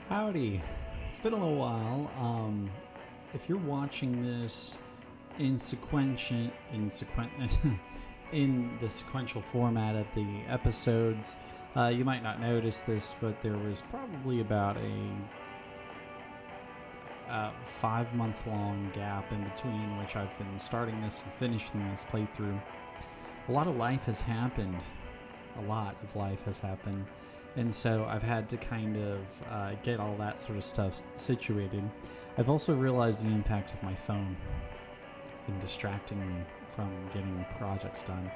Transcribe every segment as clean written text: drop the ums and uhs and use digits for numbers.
Howdy. It's been a little while. If you're watching this in in the sequential format of the episodes, you might not notice this, but there was probably about a 5-month-long gap in between which I've been starting this and finishing this playthrough. A lot of life has happened. And so I've had to kind of get all that sort of stuff situated. I've also realized the impact of my phone in distracting me from getting projects done.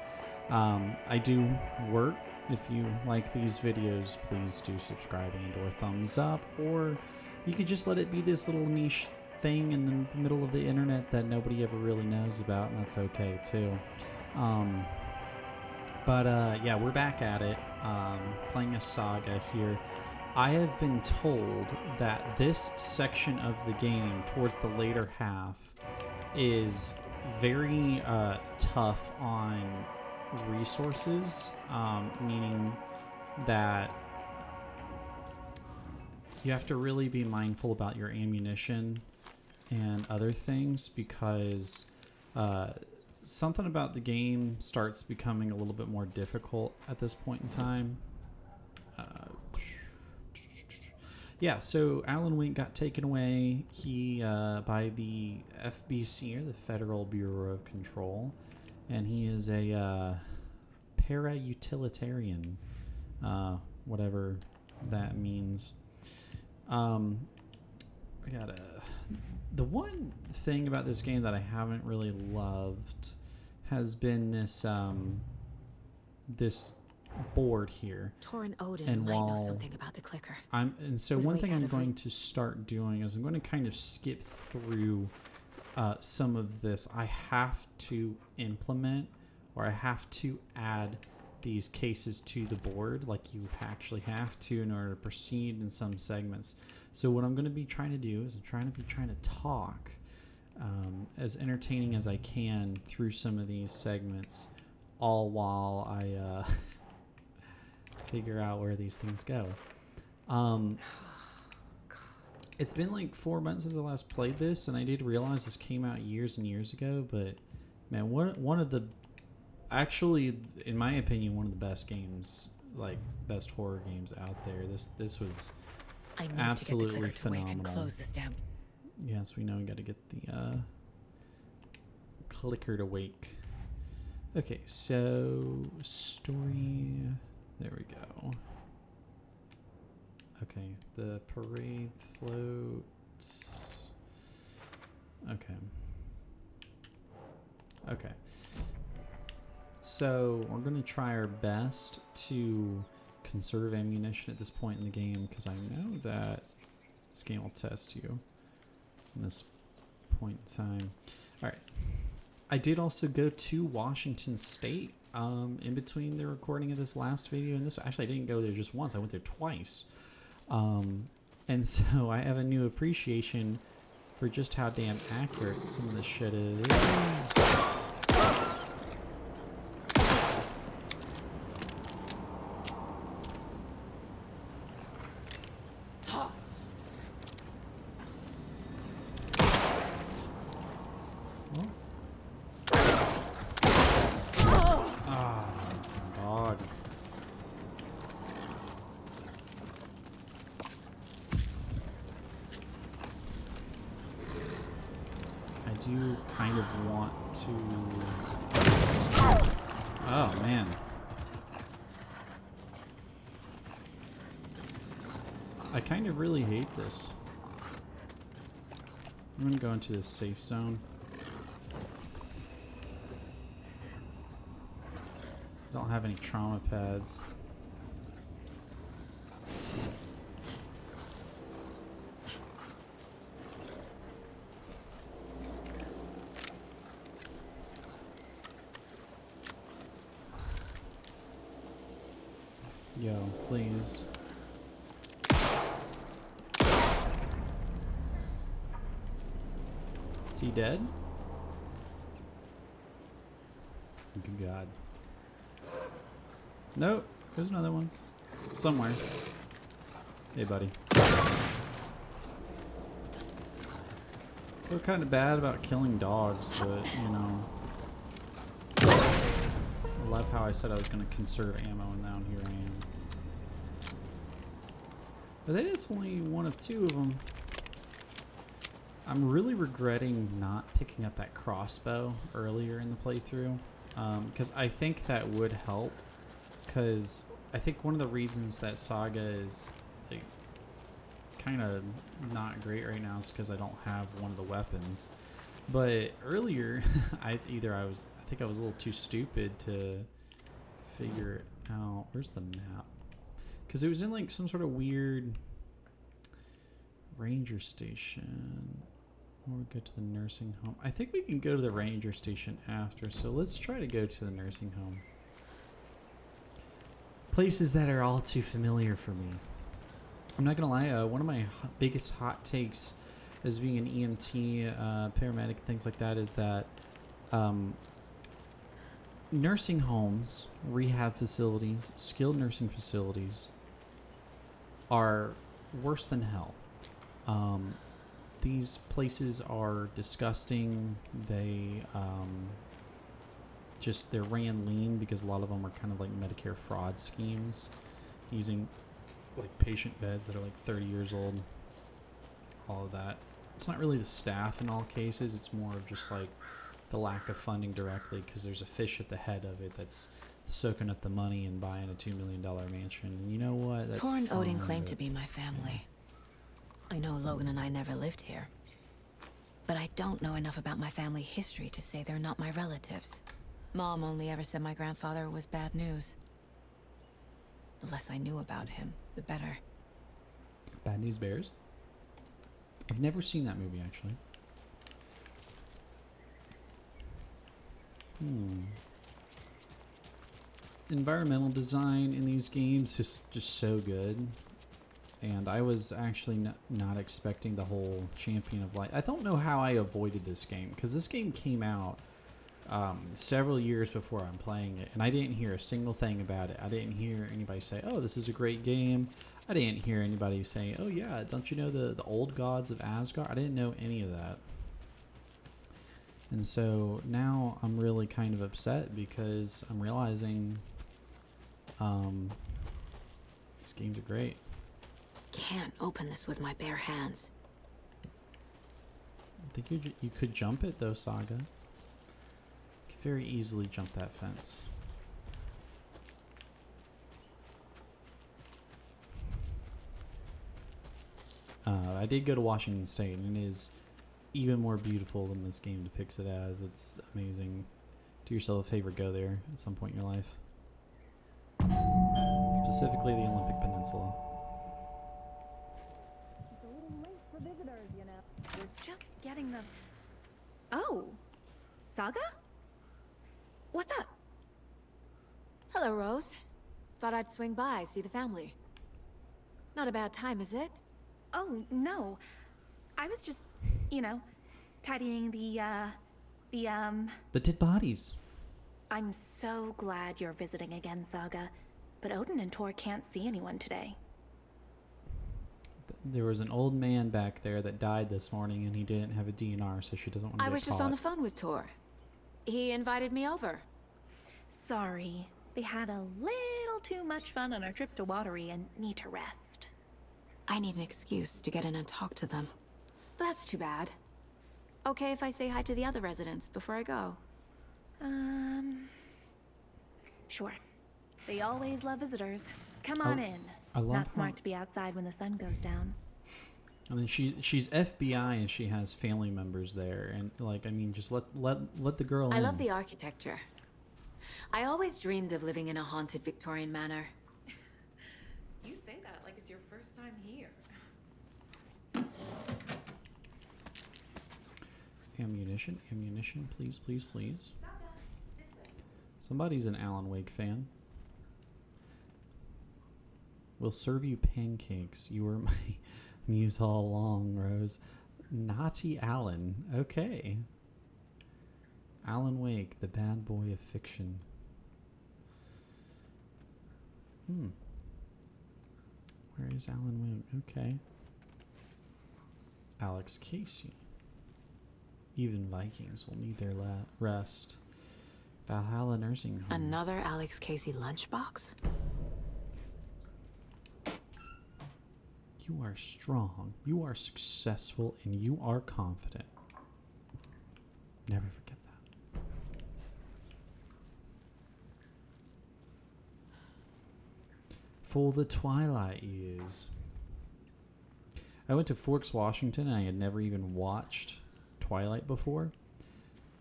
I do work. If you like these videos, please do subscribe and or thumbs up, or you could just let it be this little niche thing in the middle of the internet that nobody ever really knows about, and that's okay too. But yeah, we're back at it, playing a saga here. I have been told that this section of the game, towards the later half, is very tough on resources, meaning that you have to really be mindful about your ammunition and other things, because something about the game starts becoming a little bit more difficult at this point in time. Yeah, so Alan Wink got taken away by the FBC, or the Federal Bureau of Control, and he is a para-utilitarian, whatever that means. The one thing about this game that I haven't really loved has been this this board here. Torrin Odin might know something about the clicker. One thing I'm going to start doing is I'm going to kind of skip through some of this. I have to implement, or I have to add these cases to the board, like you actually have to in order to proceed in some segments. So what I'm going to be trying to do is trying to talk as entertaining as I can through some of these segments, all while I figure out where these things go. It's been like 4 months since I last played this, and I did realize this came out years and years ago, but man, one of the, actually, in my opinion, one of the best games, like best horror games out there. This was absolutely phenomenal. And close this down. Yes, we know we got to get the clicker to wake. Okay, so story. There we go. Okay, the parade float. Okay. So we're going to try our best to conserve ammunition at this point in the game, because I know that this game will test you in this point in time. All right. I did also go to Washington State in between the recording of this last video and this. Actually, I didn't go there just once. I went there twice. And so I have a new appreciation for just how damn accurate some of this shit is. Do kind of want to... Oh, man. I kind of really hate this. I'm going to go into this safe zone. Don't have any trauma pads. Yo, please. Is he dead? Good God. Nope. There's another one. Somewhere. Hey, buddy. I feel kind of bad about killing dogs, but, you know. I love how I said I was going to conserve ammo, and now here I am. But that is only one of two of them. I'm really regretting not picking up that crossbow earlier in the playthrough, because I think that would help, because I think one of the reasons that Saga is like kind of not great right now is because I don't have one of the weapons. But earlier, I think I was a little too stupid to figure it out. Where's the map? Because it was in like some sort of weird ranger station. Or we go to the nursing home. I think we can go to the ranger station after, so let's try to go to the nursing home. Places that are all too familiar for me. I'm not gonna lie, one of my biggest hot takes as being an EMT, paramedic, things like that, is that nursing homes, rehab facilities, skilled nursing facilities are worse than hell. These places are disgusting. They're ran lean because a lot of them are kind of like Medicare fraud schemes, using like patient beds that are like 30 years old. All of that. It's not really the staff in all cases. It's more of just like the lack of funding directly, because there's a fish at the head of it that's soaking up the money and buying a $2 million mansion. And you know what? That's Tor and Odin fine, claim but to be my family. I know Logan and I never lived here. But I don't know enough about my family history to say they're not my relatives. Mom only ever said my grandfather was bad news. The less I knew about him, the better. Bad News Bears? I've never seen that movie, actually. Environmental design in these games is just so good. And I was actually not expecting the whole Champion of Light. I don't know how I avoided this game, because this game came out several years before I'm playing it, and I didn't hear a single thing about it. I didn't hear anybody say, oh, this is a great game. I didn't hear anybody say, oh yeah, don't you know the old gods of Asgard? I didn't know any of that. And so now I'm really kind of upset because I'm realizing these games are great. Can't open this with my bare hands. I think you could jump it though, Saga. You could very easily jump that fence. I did go to Washington State, and it is even more beautiful than this game depicts it as. It's amazing. Do yourself a favor, go there at some point in your life. Specifically the Olympic Peninsula. It's a little late for visitors, you know. It's just getting the... Oh, Saga? What's up? Hello, Rose. Thought I'd swing by, see the family. Not a bad time, is it? Oh, no. I was just, you know, tidying the dead bodies. I'm so glad you're visiting again, Saga. But Odin and Tor can't see anyone today. There was an old man back there that died this morning, and he didn't have a DNR, so she doesn't want to get I was just caught. on the phone with Tor. He invited me over. Sorry. They had a little too much fun on our trip to Watery and need to rest. I need an excuse to get in and talk to them. That's too bad. Okay if I say hi to the other residents before I go? Sure. They always love visitors. Come on in. I love Not smart to be outside when the sun goes down. And then she's FBI, and she has family members there, and like, I mean, just let the girl in. I love the architecture. I always dreamed of living in a haunted Victorian manor. You say that like it's your first time here. Ammunition, please, please, please. Somebody's an Alan Wake fan. We'll serve you pancakes. You were my muse all along, Rose. Naughty Alan. Okay. Alan Wake, the bad boy of fiction. Where is Alan Wake? Okay. Alex Casey. Even Vikings will need their rest. Valhalla Nursing Home. Another Alex Casey lunchbox? You are strong, you are successful, and you are confident. Never forget that. For the Twilight years. I went to Forks, Washington, and I had never even watched Twilight before.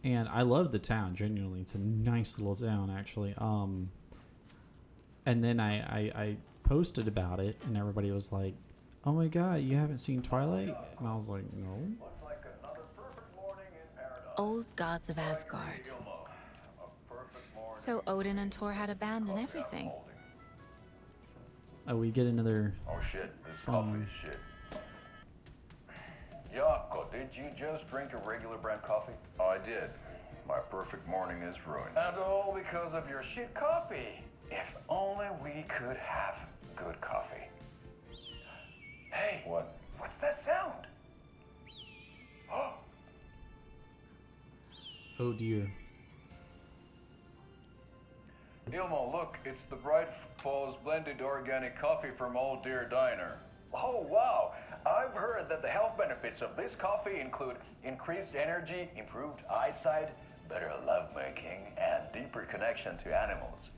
And I love the town, genuinely. It's a nice little town, actually. And then I posted about it, and everybody was like, "Oh my god, you haven't seen Twilight?" And I was like, "No." Old gods of Asgard. So Odin and Thor had a band and everything. Oh, we get another... Oh shit, this coffee is shit. Yako, did you just drink a regular brand coffee? I did. My perfect morning is ruined. And all because of your shit coffee. If only we could have good coffee. Hey, what? What's that sound? Oh dear. Ilmo, look, it's the Bright Falls blended organic coffee from Old Deer Diner. Oh, wow. I've heard that the health benefits of this coffee include increased energy, improved eyesight, better lovemaking, and deeper connection to animals.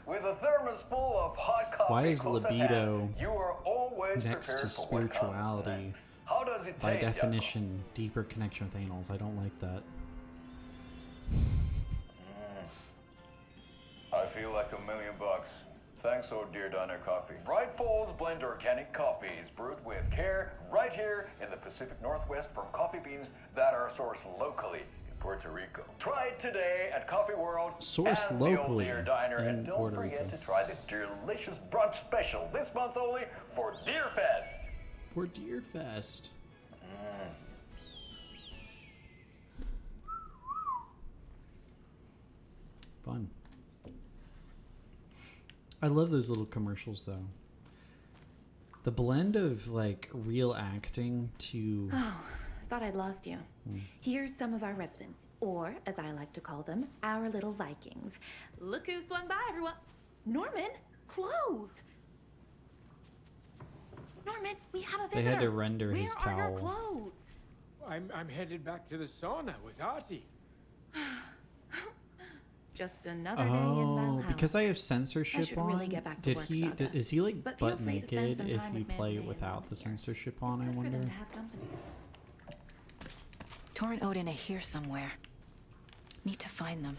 With a thermos full of hot coffee, Why is close at libido hand, you are always next to prepared for what comes spirituality? next. How does it By taste, Yako? definition, deeper connection with animals. I don't like that. I feel like $1 million. Thanks, Old Deer Diner Coffee. Bright Falls Blend Organic Coffee is brewed with care right here in the Pacific Northwest from coffee beans that are sourced locally in Puerto Rico. Try it today at Coffee World Sourced and the Old locally Deer Diner. in And don't Puerto forget Rico. to try the delicious brunch special this month only for Deer Fest. For Deer Fest. Fun. I love those little commercials, though. The blend of, like, real acting to... Oh, thought I'd lost you. Here's some of our residents, or as I like to call them, our little Vikings. Look who swung by, everyone. Norman, clothes. Norman, we have a They visitor. had to render Where his are your cowl. clothes? I'm headed back to the sauna with Artie. Just another day in Oh, Valhalla. because I have censorship should on. really get back to Did work, he? Saga. Is he like But feel butt free to spend naked some if time you with play Mandy without around the here. censorship It's on? I good for them wonder. to have company. Thor and Odin are here somewhere. Need to find them.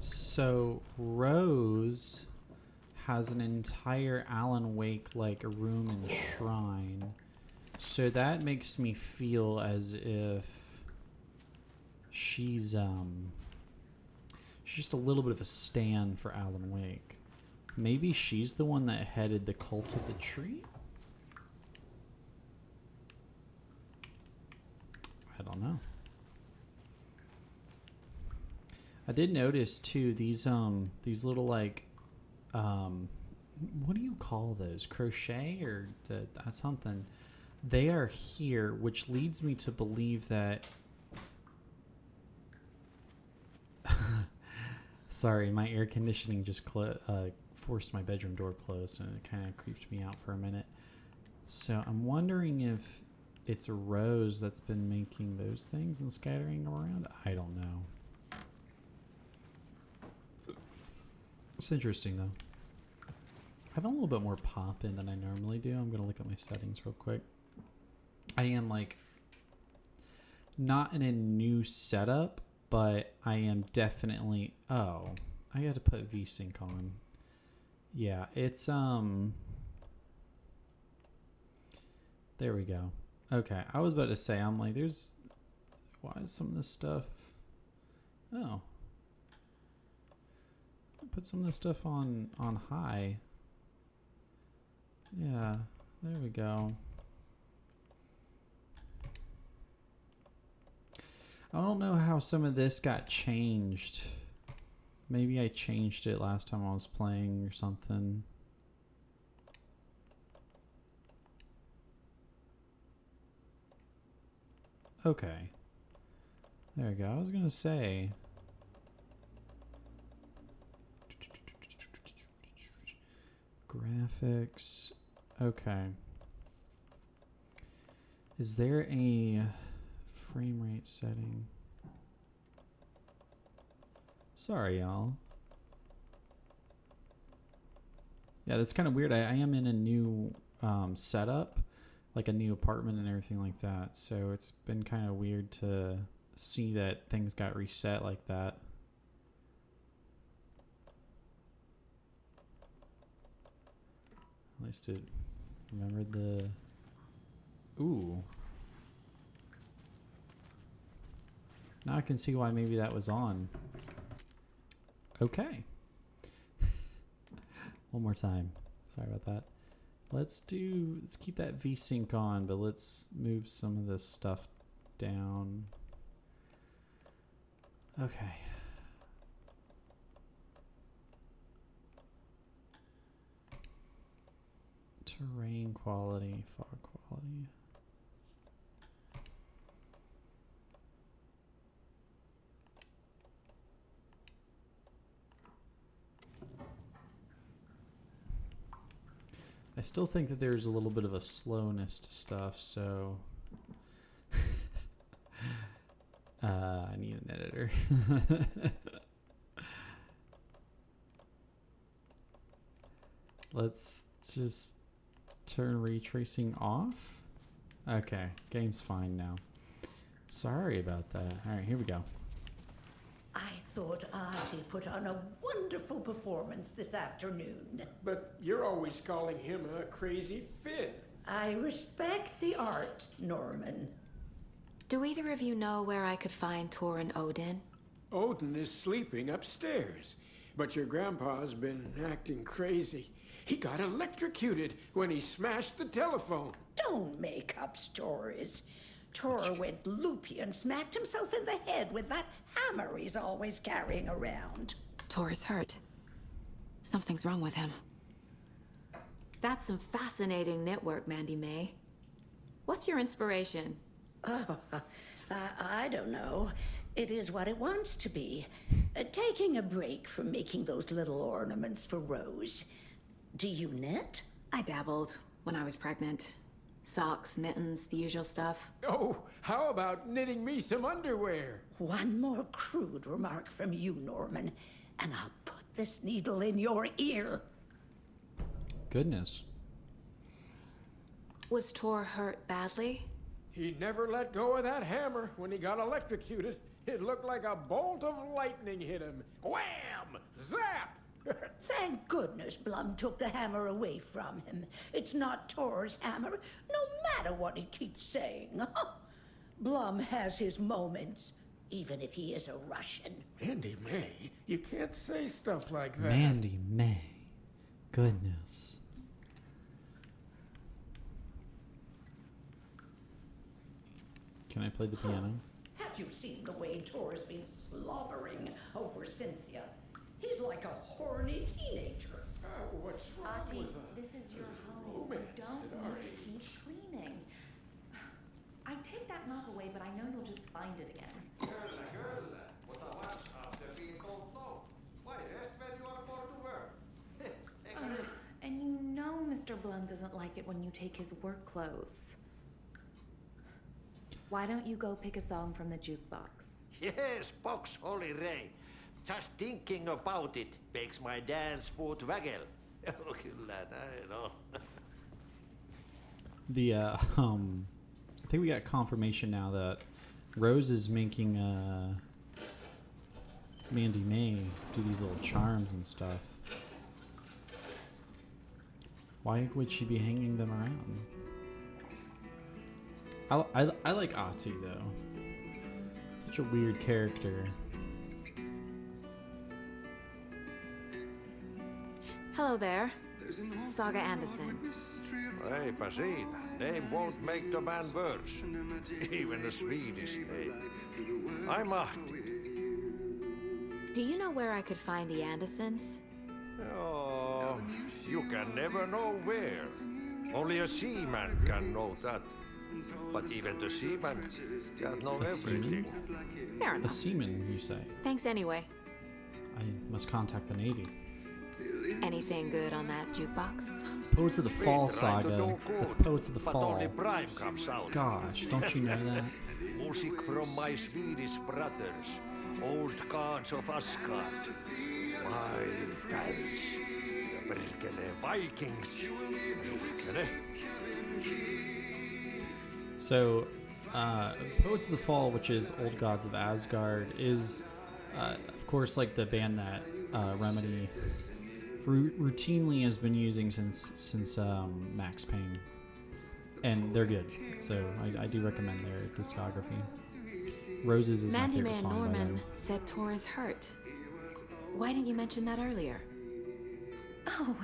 So Rose has an entire Alan Wake like room and shrine. So that makes me feel as if she's just a little bit of a stand for Alan Wake. Maybe she's the one that headed the cult of the tree? I don't know. I did notice too these little like what do you call those? Crochet or that's something. They are here, which leads me to believe that sorry, my air conditioning just forced my bedroom door closed, and it kind of creeped me out for a minute. So I'm wondering if it's Rose that's been making those things and scattering around. I don't know. It's interesting, though. Having a little bit more pop in than I normally do. I'm going to look at my settings real quick. I am, like, not in a new setup, but I am definitely... Oh, I got to put VSync on. Yeah, it's, there we go. Okay, I was about to say, I'm like, there's... Why is some of this stuff... Oh. Put some of this stuff on high. Yeah, there we go. I don't know how some of this got changed. Maybe I changed it last time I was playing or something. Okay. There we go. I was gonna say. Graphics. Okay. Is there a frame rate setting? Sorry, y'all. Yeah, that's kind of weird. I am in a new setup, like a new apartment and everything like that. So it's been kind of weird to see that things got reset like that. At least it remembered the... Ooh. Now I can see why maybe that was on. Okay. One more time. Sorry about that. Let's keep that VSync on, but let's move some of this stuff down. Okay. Terrain quality, fog quality. I still think that there's a little bit of a slowness to stuff, so I need an editor. Let's just turn ray tracing off. Okay, game's fine now. Sorry about that. All right, here we go. I thought Artie put on a wonderful performance this afternoon. But you're always calling him a crazy Finn. I respect the art, Norman. Do either of you know where I could find Tor and Odin? Odin is sleeping upstairs, but your grandpa's been acting crazy. He got electrocuted when he smashed the telephone. Don't make up stories. Tor went loopy and smacked himself in the head with that hammer he's always carrying around. Tor is hurt. Something's wrong with him. That's some fascinating network, Mandy May. What's your inspiration? Oh, I don't know. It is what it wants to be. Taking a break from making those little ornaments for Rose. Do you knit? I dabbled when I was pregnant. Socks, mittens, the usual stuff. Oh, how about knitting me some underwear? One more crude remark from you, Norman, and I'll put this needle in your ear. Goodness. Was Tor hurt badly? He never let go of that hammer when he got electrocuted. It looked like a bolt of lightning hit him. Wham! Zap! Thank goodness Blum took the hammer away from him. It's not Tor's hammer, no matter what he keeps saying. Blum has his moments, even if he is a Russian. Mandy May, you can't say stuff like that. Mandy May. Goodness. Can I play the piano? Have you seen the way Tor's been slobbering over Cynthia? He's like a horny teenager. What's wrong Ati, with this is your home. You romance don't at our need to keep age? cleaning. I take that mop away, but I know you'll just find it again. Kyllä. Mutta WhatsApp-viikon no. Why rest when you are born to work? And you know Mr. Blum doesn't like it when you take his work clothes. Why don't you go pick a song from the jukebox? Yes, box Holy Ray. Just thinking about it makes my dance foot waggle. Kyllä näin on. I think we got confirmation now that Rose is making Mandy May do these little charms and stuff. Why would she be hanging them around? I like Ati though. Such a weird character. Hello there. Saga Anderson. Eipä siinä. Name won't make the man worse. Even a Swedish name. I'm Ahti. Do you know where I could find the Andersons? Oh, you can never know where. Only a seaman can know that. But even the seaman can't know A seaman? everything. Fair A enough. seaman, you say? Thanks anyway. I must contact the Navy. Anything good on that jukebox? It's Poets of the Fall We try to saga. do That's good, Poets of the but Fall. only Prime comes out. Gosh, don't you know that? Music from my Swedish brothers, old gods of Asgard. My pals, the Perkele Vikings. Perkele. So, Poets of the Fall, which is Old Gods of Asgard, is, of course, like the band that Remedy routinely has been using since Max Payne, and they're good. So I do recommend their discography. Roses is my Mandy favorite Man song by Norman them. said Tor is hurt. Why didn't you mention that earlier? Oh,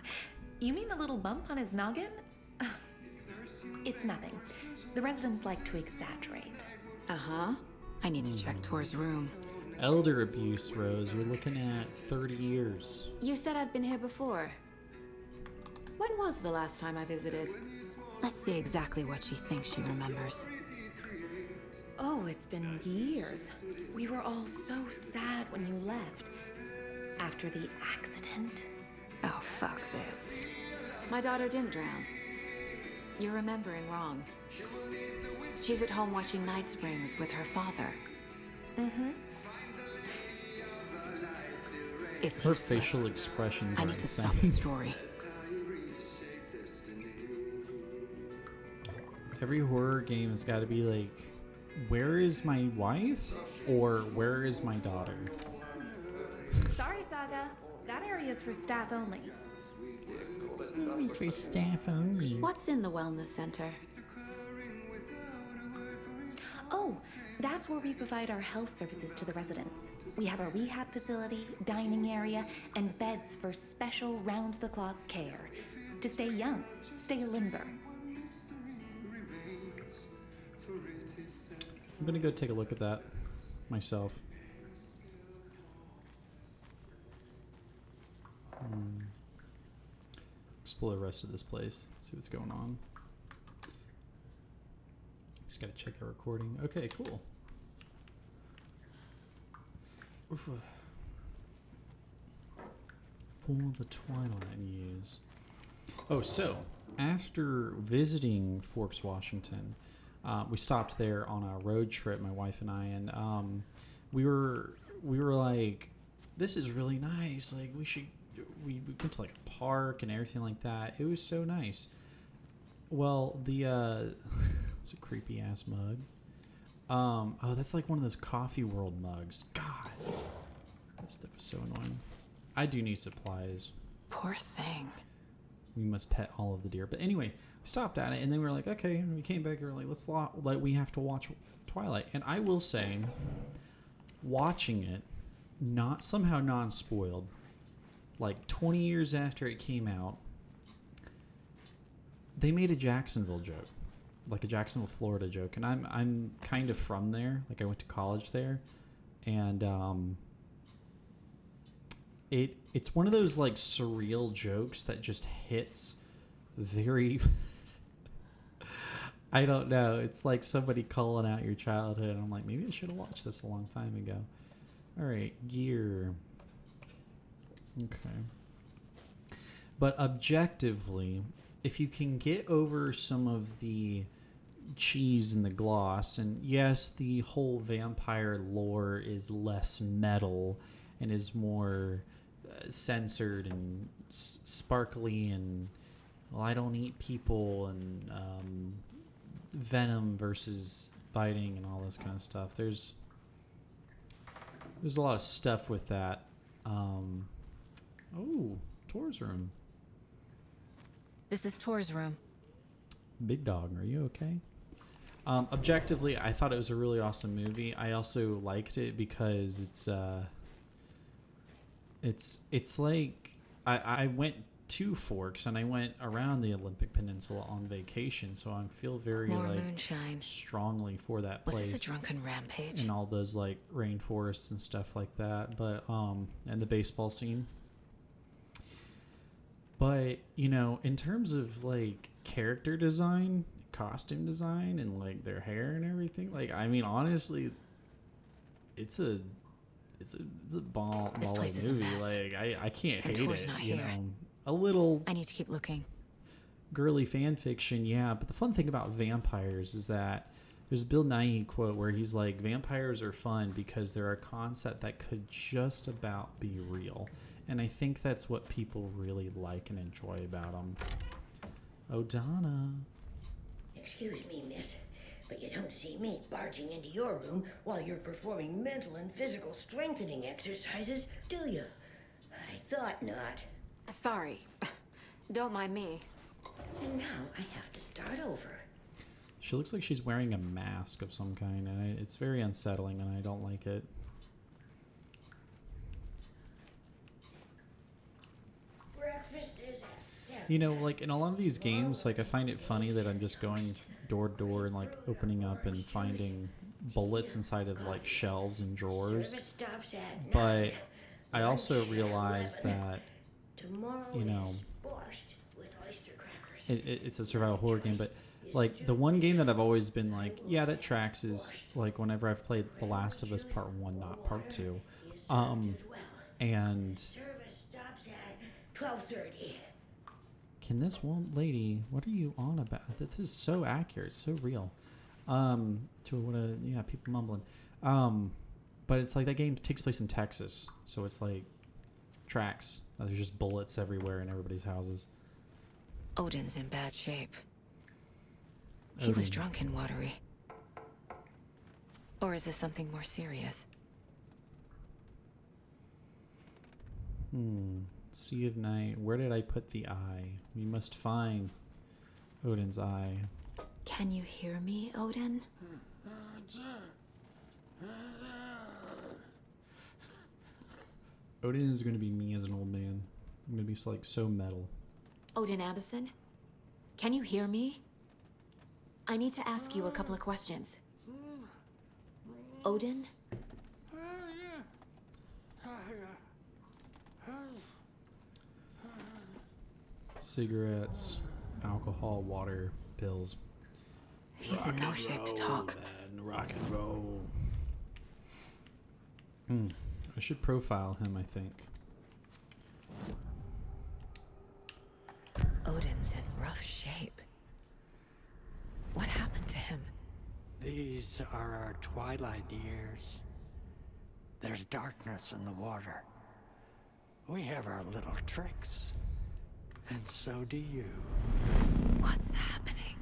you mean the little bump on his noggin? It's nothing. The residents like to exaggerate. Uh-huh. I need to check Tor's room. Elder abuse, Rose. You're looking at 30 years. You said I'd been here before. When was the last time I visited? Let's see exactly what she thinks she remembers. Oh, it's been years. We were all so sad when you left. After the accident. Oh, fuck this. My daughter didn't drown. You're remembering wrong. She's at home watching Night Springs with her father. Mm-hmm. It's Her useless. facial expressions I are need to insane. stop the story. Every horror game has got to be like, where is my wife? Or where is my daughter? Sorry, Saga. That area's for staff only. For staff only. What's in the wellness center? Oh, that's where we provide our health services to the residents. We have a rehab facility, dining area, and beds for special round-the-clock care. To stay young, stay limber. I'm gonna go take a look at that myself. Explore the rest of this place. See what's going on. Just gotta check the recording. Okay, cool. Oof. Pull the Twilight Muse. Oh, so after visiting Forks, Washington, we stopped there on a road trip, my wife and I, and we were like, this is really nice. Like we went to like a park and everything like that. It was so nice. Well, it's a creepy ass mug. Oh, that's like one of those Coffee World mugs. God, that stuff is so annoying. I do need supplies. Poor thing. We must pet all of the deer. But anyway, we stopped at it, and then we were like, okay. And we came back, and we were like, we have to watch Twilight. And I will say, watching it, not somehow non-spoiled, like 20 years after it came out, they made a Jacksonville joke, like a Jacksonville, Florida joke. And I'm kind of from there. Like I went to college there, and it's one of those like surreal jokes that just hits very I don't know. It's like somebody calling out your childhood. I'm like, maybe I should have watched this a long time ago. All right, gear. Okay. But objectively, if you can get over some of the cheese and the gloss, and yes, the whole vampire lore is less metal and is more censored and sparkly, and well, I don't eat people, and venom versus biting and all this kind of stuff. There's a lot of stuff with that. Oh, Tor's room. This is Tor's room. Big dog, are you okay? Objectively, I thought it was a really awesome movie. I also liked it because it's like I went to Forks and I went around the Olympic Peninsula on vacation, so I feel very More like moonshine. strongly for that Was place. this a drunken rampage? And all those like rainforests and stuff like that, but and the baseball scene. But you know, in terms of like character design, costume design and like their hair and everything. Like, I mean, honestly, it's a ball This place is a movie. mess. Like, I can't And hate Tor's it. not You here. know, a little I need to keep looking. girly fan fiction, yeah. But the fun thing about vampires is that there's a Bill Nighy quote where he's like, vampires are fun because they're a concept that could just about be real. And I think that's what people really like and enjoy about them. Oh, Donna. Excuse me, miss, but you don't see me barging into your room while you're performing mental and physical strengthening exercises, do you? I thought not. Sorry. Don't mind me. And now I have to start over. She looks like she's wearing a mask of some kind, and it's very unsettling, and I don't like it. Breakfast is at 7. You know, like in a lot of these games, like I find it funny that I'm just going door to door and like opening up and finding bullets inside of like shelves and drawers. Service stops at 9. But I also realize that, Tomorrow you know, is borscht with oyster crackers. it's a survival horror game, but like the one game that I've always been like, yeah, that tracks is like whenever I've played The Last of Us Part 1, not Part 2. And Service stops at 12:30. can this one lady, what are you on about? This is so accurate, so real. To what people mumbling. But it's like that game takes place in Texas, so it's like tracks. There's just bullets everywhere in everybody's houses. Odin's in bad shape. He was Odin. drunk and watery. Or is this something more serious? Sea of Night. Where did I put the eye? We must find Odin's eye. Can you hear me, Odin? Odin is going to be me as an old man. I'm going to be like so metal. Odin Anderson? Can you hear me? I need to ask you a couple of questions. Odin? Cigarettes, alcohol, water, pills. He's in no shape to talk. Man, rock and roll. I should profile him, I think. Odin's in rough shape. What happened to him? These are our twilight years. There's darkness in the water. We have our little tricks. And so do you. What's happening?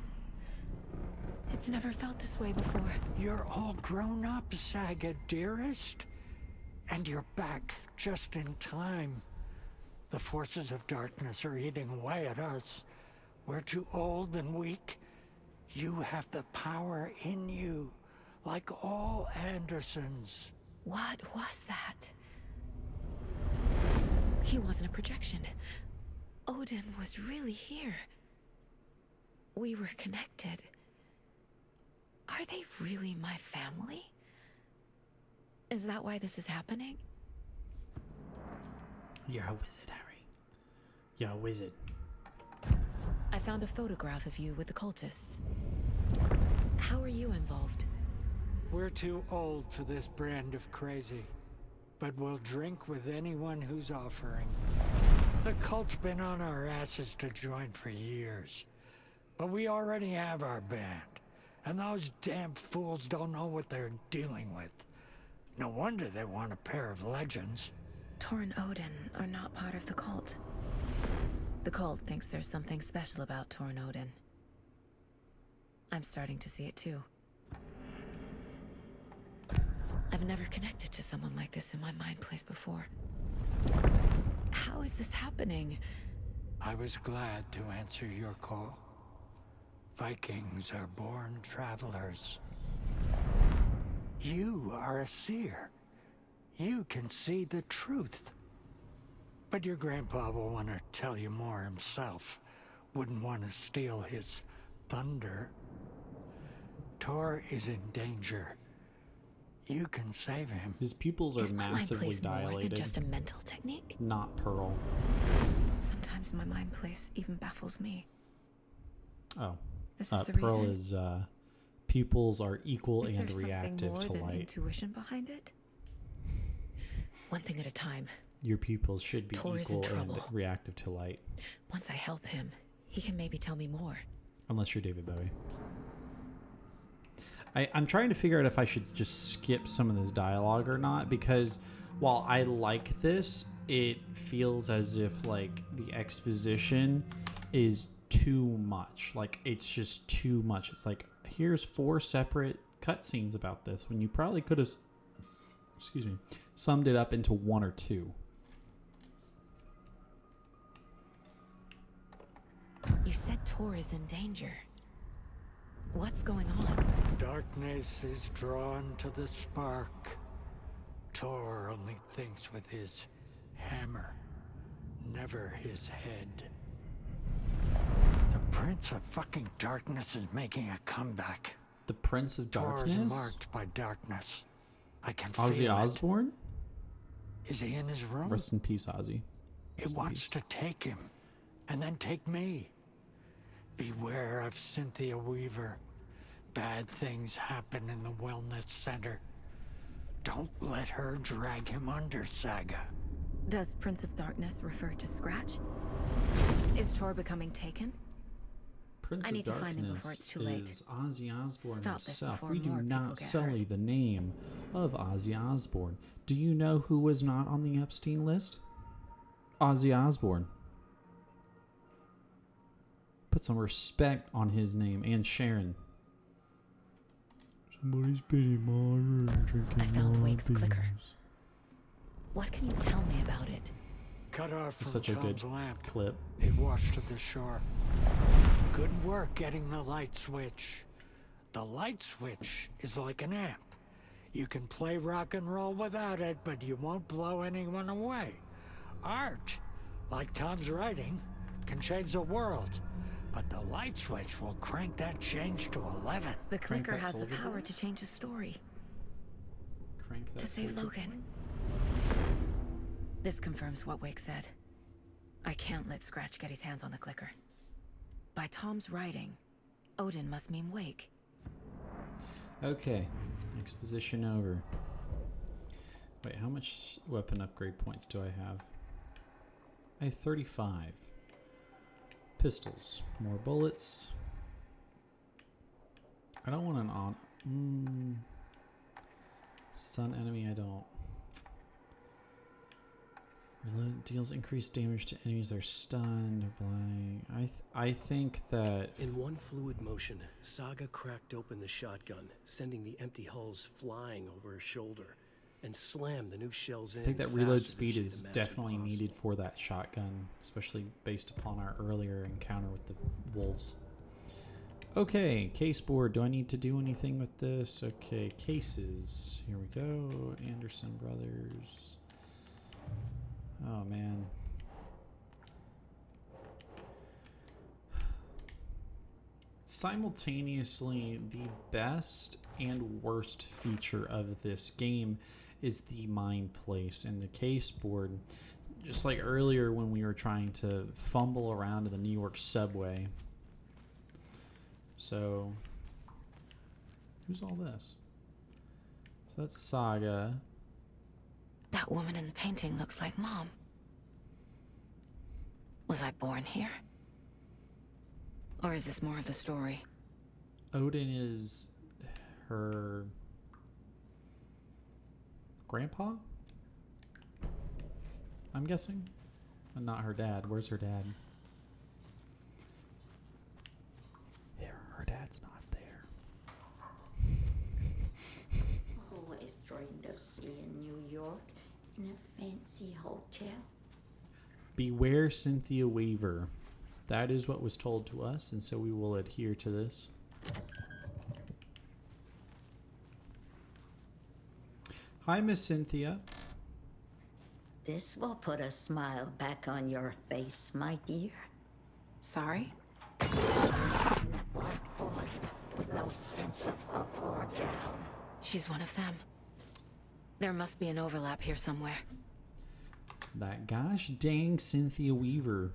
It's never felt this way before. You're all grown up, Saga, dearest. And you're back just in time. The forces of darkness are eating away at us. We're too old and weak. You have the power in you, like all Andersons. What was that? He wasn't a projection. Odin was really here. We were connected. Are they really my family? Is that why this is happening? You're a wizard, Harry. You're a wizard. I found a photograph of you with the cultists. How are you involved? We're too old for this brand of crazy, but we'll drink with anyone who's offering. The cult's been on our asses to join for years, but we already have our band, and those damn fools don't know what they're dealing with. No wonder they want a pair of legends. Tor and Odin are not part of the cult. The cult thinks there's something special about Tor and Odin. I'm starting to see it too. I've never connected to someone like this in my mind place before. How is this happening? I was glad to answer your call. Vikings are born travelers. You are a seer. You can see the truth. But your grandpa will want to tell you more himself. Wouldn't want to steal his thunder. Tor is in danger. You can save him. His pupils are Is my mind massively place more dilated. than just a mental technique? Not Pearl. Sometimes my mind place even baffles me. Oh. This is the Pearl reason? is pupils are equal Is and there something reactive more to than light. intuition behind it? One thing at a time. Your pupils should be Tor is in equal and trouble. reactive to light. Once I help him, he can maybe tell me more. Unless you're David Bowie. I'm trying to figure out if I should just skip some of this dialogue or not, because while I like this, it feels as if like the exposition is too much. Like it's just too much. It's like, here's 4 separate cutscenes about this when you probably could have, summed it up into 1 or 2. You said Tor is in danger. What's going on? Darkness is drawn to the spark. Tor only thinks with his hammer, never his head. The Prince of fucking Darkness is making a comeback. The Prince of Tor's Darkness? marked by darkness. I can Ozzy feel Osbourne? it. Is he in his room? Rest in peace, Ozzy. It wants to take him, and then take me. Beware of Cynthia Weaver. Bad things happen in the wellness center. Don't let her drag him under, Saga. Does Prince of Darkness refer to Scratch? Is Tor becoming taken? Prince I of need to Darkness find him before it's too late. is Ozzy Osbourne Stop this himself. before We do more people not get sully hurt. the name of Ozzy Osbourne. Do you know who was not on the Epstein list? Ozzy Osbourne. Put some respect on his name, and Sharon. Somebody's been in my room drinking I found my Wake's clicker. beers. What can you tell me about it? Cut off from It's such a good Tom's lamp. clip. It washed to the shore. Good work getting the light switch. The light switch is like an amp. You can play rock and roll without it, but you won't blow anyone away. Art, like Tom's writing, can change the world. But the light switch will crank that change to 11. The Crank clicker that has the soldier power boy? to change the story. Crank that To save soldier Logan. This confirms what Wake said. I can't let Scratch get his hands on the clicker. By Tom's writing, Odin must mean Wake. Okay, exposition over. Wait, how much weapon upgrade points do I have? I have 35. Pistols, more bullets. I don't want an on. Stun enemy, I don't. Reload deals increased damage to enemies that are stunned or blind. I think that In one fluid motion, Saga cracked open the shotgun, sending the empty hulls flying over her shoulder, and slammed the new shells in. I think that reload faster than speed she'd is imagined definitely possible. needed for that shotgun, especially based upon our earlier encounter with the wolves. Okay, case board. Do I need to do anything with this? Okay, cases. Here we go. Anderson Brothers. Oh, man. Simultaneously, the best and worst feature of this game is the mine place and the case board. Just like earlier when we were trying to fumble around in the New York subway. So, who's all this? So that's Saga. That woman in the painting looks like Mom. Was I born here? Or is this more of the story? Odin is her grandpa? I'm guessing? And not her dad. Where's her dad? Here, her dad's not there. Always dreamed of seeing New York in a fancy hotel. Beware Cynthia Weaver. That is what was told to us, and so we will adhere to this. Hi, Miss Cynthia. This will put a smile back on your face, my dear. Sorry? With no sense of up or down. She's one of them. There must be an overlap here somewhere. That gosh dang Cynthia Weaver.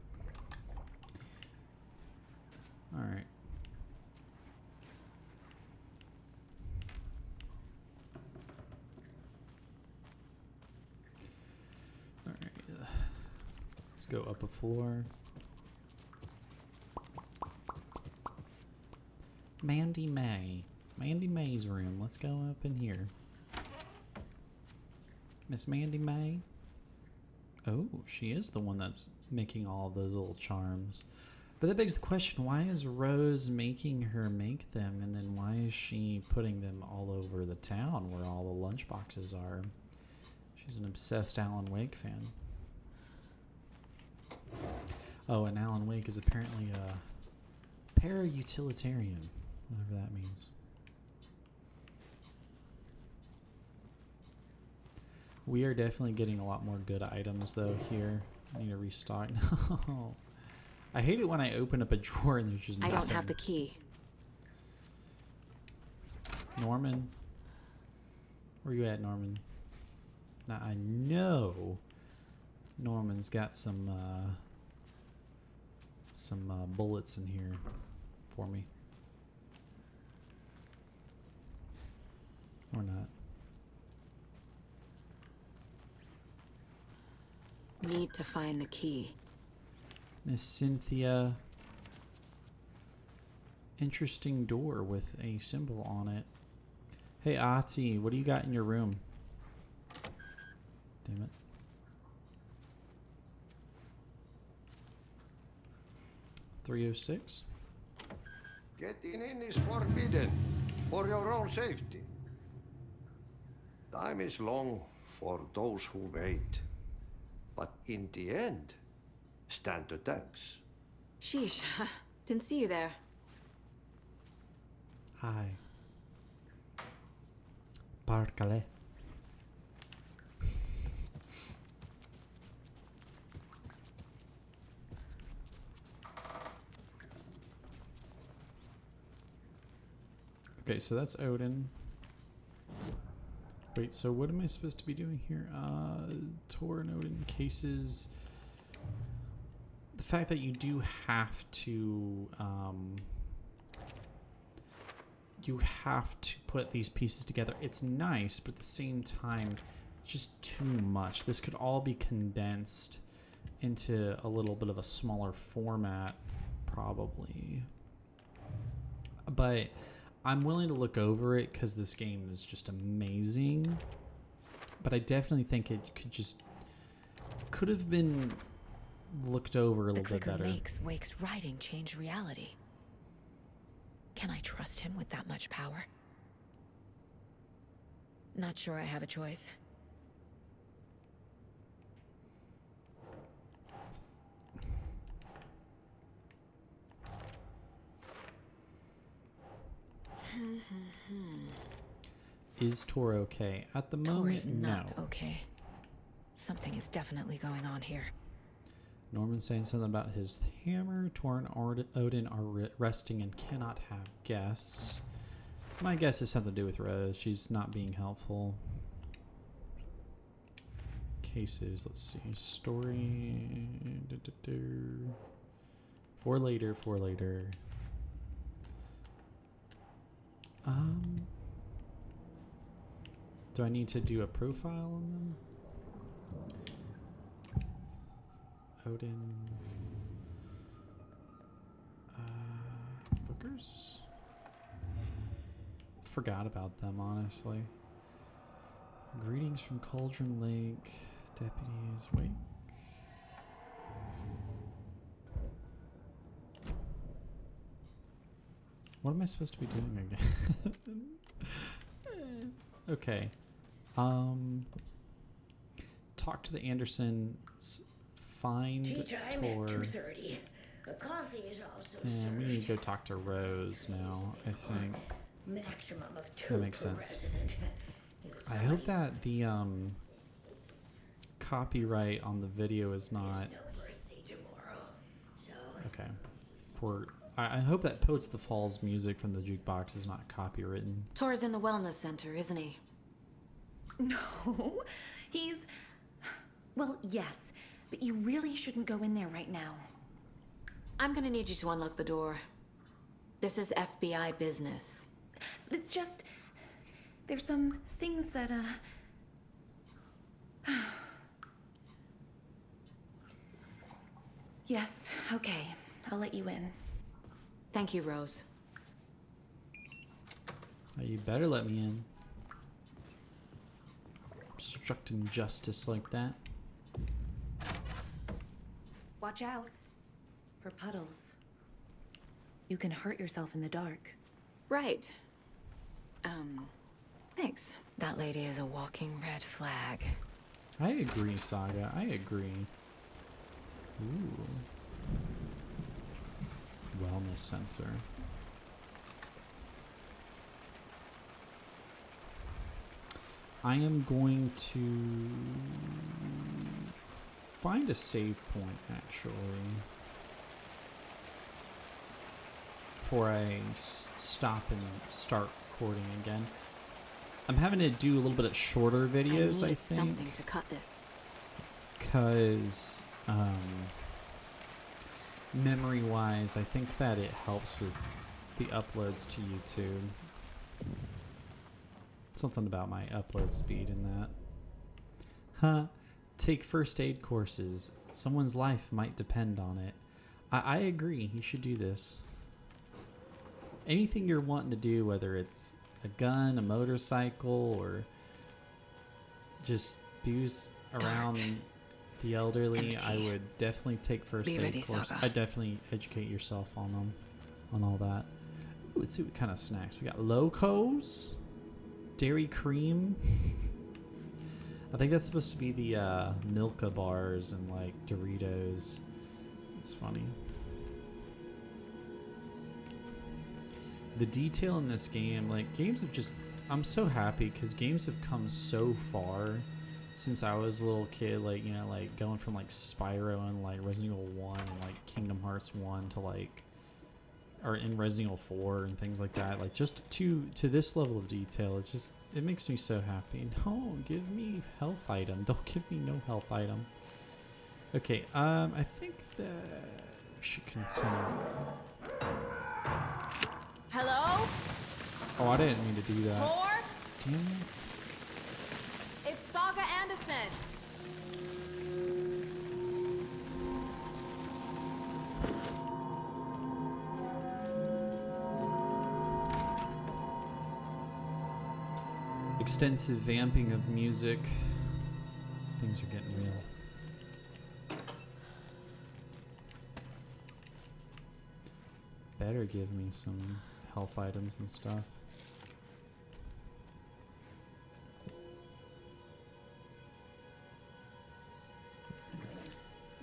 Alright. go up a floor. Mandy May. Mandy May's room. Let's go up in here. Miss Mandy May. Oh, she is the one that's making all of those little charms. But that begs the question, why is Rose making her make them? And then why is she putting them all over the town where all the lunchboxes are? She's an obsessed Alan Wake fan. Oh, and Alan Wake is apparently a para-utilitarian, whatever that means. We are definitely getting a lot more good items, though, here. I need to restock. No. I hate it when I open up a drawer and there's just nothing. I don't have the key. Norman. Where you at, Norman? Now, I know Norman's got some bullets in here for me. Or not. Need to find the key. Miss Cynthia. Interesting door with a symbol on it. Hey, Ati, what do you got in your room? Damn it. .306? Getting in is forbidden, for your own safety. Time is long for those who wait. But in the end, stand the thanks. Sheesh, didn't see you there. Hi. Parcale. Okay, so that's Odin. Wait, so what am I supposed to be doing here? Tor and Odin cases. The fact that you do have to put these pieces together. It's nice, but at the same time, just too much. This could all be condensed into a little bit of a smaller format, probably. But I'm willing to look over it because this game is just amazing. But I definitely think it could have been looked over a little bit better. The clicker makes Wake's writing change reality. Can I trust him with that much power? Not sure I have a choice. Is Tor okay? At the moment, Tor is not no. okay. Something is definitely going on here. Norman's saying something about his hammer. Tor and Odin are resting and cannot have guests. My guess is something to do with Rose. She's not being helpful. Cases, let's see. Story. For later. Do I need to do a profile on them? Odin. Bookers? Forgot about them, honestly. Greetings from Cauldron Lake. Deputies, wait. What am I supposed to be doing again? Okay. Talk to the Andersons. Find Tea time Tor. at 2:30. A coffee is also And served. we need to go talk to Rose now, I think. Maximum of 2 That makes per sense. resident. I hope that the copyright on the video is not There's no birthday tomorrow, so okay. I hope that Poets the Falls music from the jukebox is not copywritten. Tor's in the wellness center, isn't he? No, he's... Well, yes, but you really shouldn't go in there right now. I'm gonna need you to unlock the door. This is FBI business. It's just... There's some things that, Yes, okay. I'll let you in. Thank you, Rose. Oh, you better let me in. Obstructing justice like that. Watch out for puddles. You can hurt yourself in the dark. Right. Thanks. That lady is a walking red flag. I agree, Saga. I agree. Ooh. Wellness center. I am going to find a save point, actually, before I stop and start recording again. I'm having to do a little bit of shorter videos, I think. Something to cut this. Because memory-wise, I think that it helps with the uploads to YouTube. Something about my upload speed in that. Huh. Take first aid courses. Someone's life might depend on it. I agree. You should do this. Anything you're wanting to do, whether it's a gun, a motorcycle, or just booze around the elderly, I would definitely take first aid courses. I definitely educate yourself on them, on all that. Ooh, let's see what kind of snacks we got. Locos, dairy cream. I think that's supposed to be the Milka bars and like Doritos. It's funny. The detail in this game, like games have just, I'm so happy because games have come so far since I was a little kid, like, you know, like going from like Spyro and like Resident Evil 1 and like Kingdom Hearts 1 to like, or in Resident Evil 4 and things like that, like just to this level of detail, it just, it makes me so happy. No, give me health item. Don't give me no health item. Okay, I think that we should continue. Hello? Oh, I didn't mean to do that. Tor? Damn it. It's Saga Anderson. Extensive vamping of music. Things are getting real. Better give me some health items and stuff.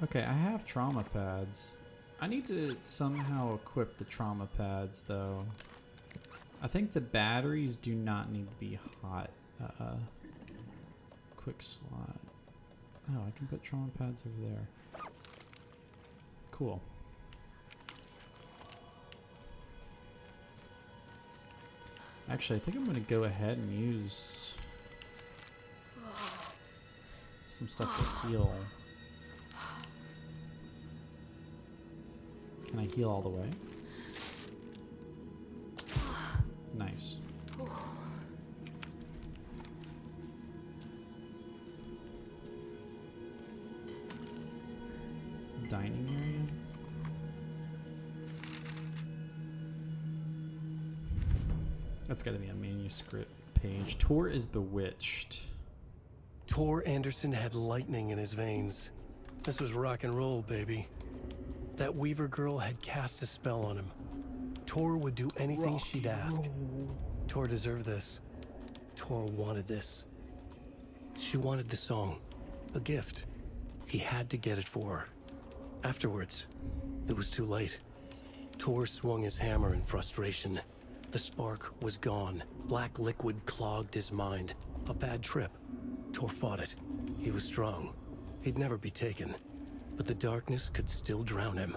Okay, I have trauma pads. I need to somehow equip the trauma pads though. I think the batteries do not need to be hot. Quick slot. Oh, I can put trauma pads over there. Cool. Actually, I think I'm going to go ahead and use some stuff to heal. Can I heal all the way? Nice. Dining area? That's got to be a manuscript page. Tor is bewitched. Tor Anderson had lightning in his veins. This was rock and roll, baby. That Weaver girl had cast a spell on him. Tor would do anything she'd ask. Tor deserved this. Tor wanted this. She wanted the song. A gift. He had to get it for her. Afterwards, it was too late. Tor swung his hammer in frustration. The spark was gone. Black liquid clogged his mind. A bad trip. Tor fought it. He was strong. He'd never be taken. But the darkness could still drown him.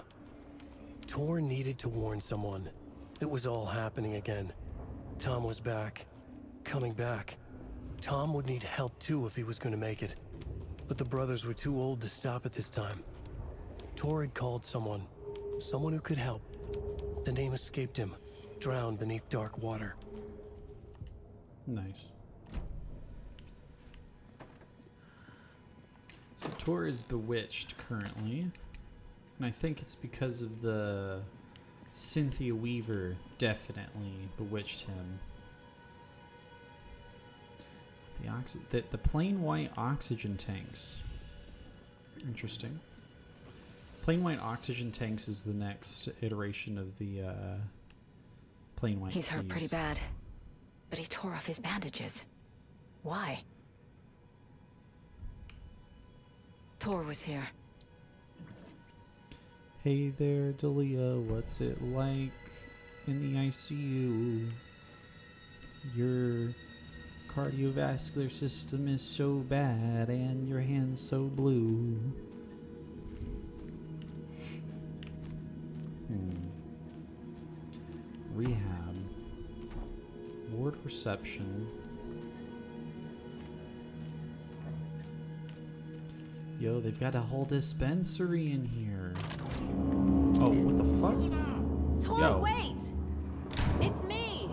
Tor needed to warn someone. It was all happening again. Tom was back. Coming back. Tom would need help too if he was going to make it. But the brothers were too old to stop at this time. Tor had called someone. Someone who could help. The name escaped him. Drowned beneath dark water. Nice. So Tor is bewitched currently. And I think it's because of the Cynthia Weaver definitely bewitched him. The plain white oxygen tanks. Interesting. Plain white oxygen tanks is the next iteration of the plain white. He's hurt keys. pretty bad, but he tore off his bandages. Why? Tor was here. Hey there, Dalia. What's it like in the ICU? Your cardiovascular system is so bad and your hand's so blue. Rehab. Ward reception. Yo, they've got a whole dispensary in here. Oh, what the fuck? Tor, Yo. wait! It's me!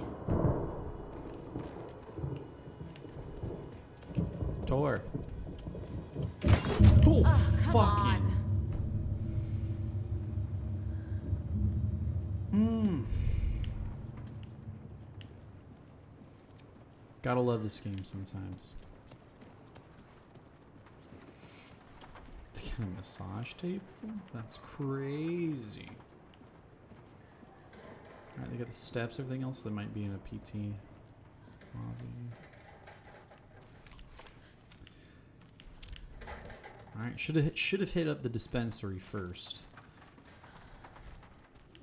Tor. Oh, come fucking. Gotta love this game sometimes. They got a massage table? That's crazy. Alright, they got the steps, everything else that might be in a PT lobby. Alright, should have hit up the dispensary first.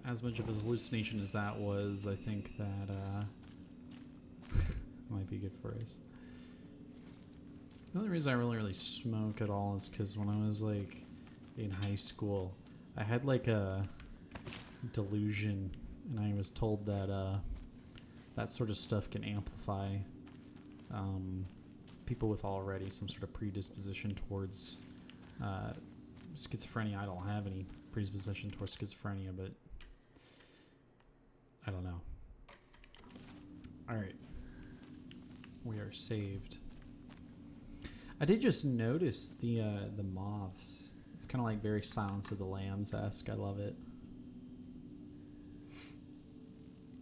As much of a hallucination as that was, I think that might be good for us. The only reason I really smoke at all is because when I was like in high school, I had like a delusion, and I was told that that sort of stuff can amplify people with already some sort of predisposition towards schizophrenia. I don't have any predisposition towards schizophrenia, but I don't know. Alright. We are saved. I did just notice the moths. It's kind of like very Silence of the Lambs-esque. I love it.